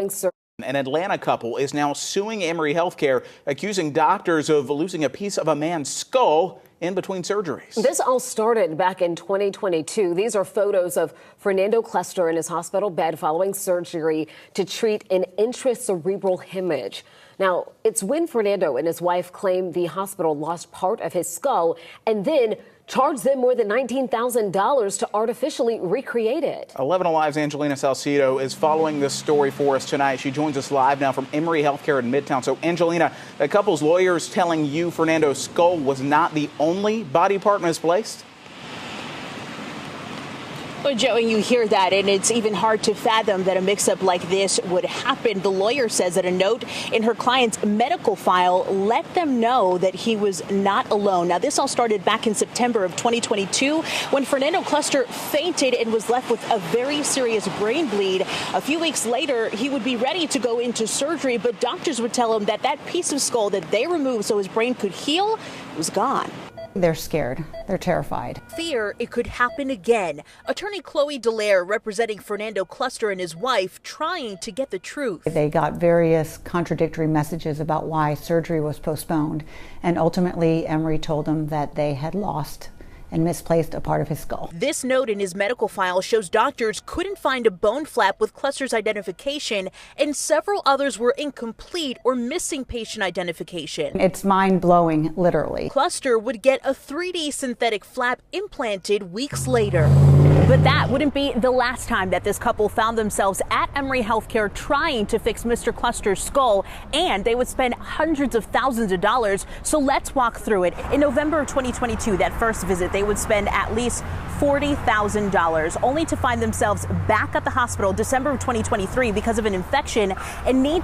An Atlanta couple is now suing Emory Healthcare, accusing doctors of losing a piece of a man's skull in between surgeries. This all started back in 2022. These are photos of Fernando Cluster in his hospital bed following surgery to treat an intracerebral hemorrhage. Now, it's when Fernando and his wife claimed the hospital lost part of his skull and then charged them more than $19,000 to artificially recreate it. 11 Alive's Angelina Salcido is following this story for us tonight. She joins us live now from Emory Healthcare in Midtown. So, Angelina, the couple's lawyers telling you Fernando's skull was not the only body part misplaced? Well, Joe, and you hear that, and it's even hard to fathom that a mix-up like this would happen. The lawyer says that a note in her client's medical file let them know that he was not alone. Now, this all started back in September of 2022 when Fernando Cluster fainted and was left with a very serious brain bleed. A few weeks later, he would be ready to go into surgery, but doctors would tell him that that piece of skull that they removed so his brain could heal was gone. They're scared. They're terrified. Fear it could happen again. Attorney Chloe Dallaire representing Fernando Cluster and his wife trying to get the truth. They got various contradictory messages about why surgery was postponed, and ultimately Emory told them that they had lost and misplaced a part of his skull. This note in his medical file shows doctors couldn't find a bone flap with Cluster's identification, and several others were incomplete or missing patient identification. It's mind-blowing, literally. Cluster would get a 3D synthetic flap implanted weeks later. But that wouldn't be the last time that this couple found themselves at Emory Healthcare trying to fix Mr. Cluster's skull, and they would spend hundreds of thousands of dollars. So let's walk through it. In November of 2022, that first visit, they would spend at least $40,000, only to find themselves back at the hospital December of 2023 because of an infection and need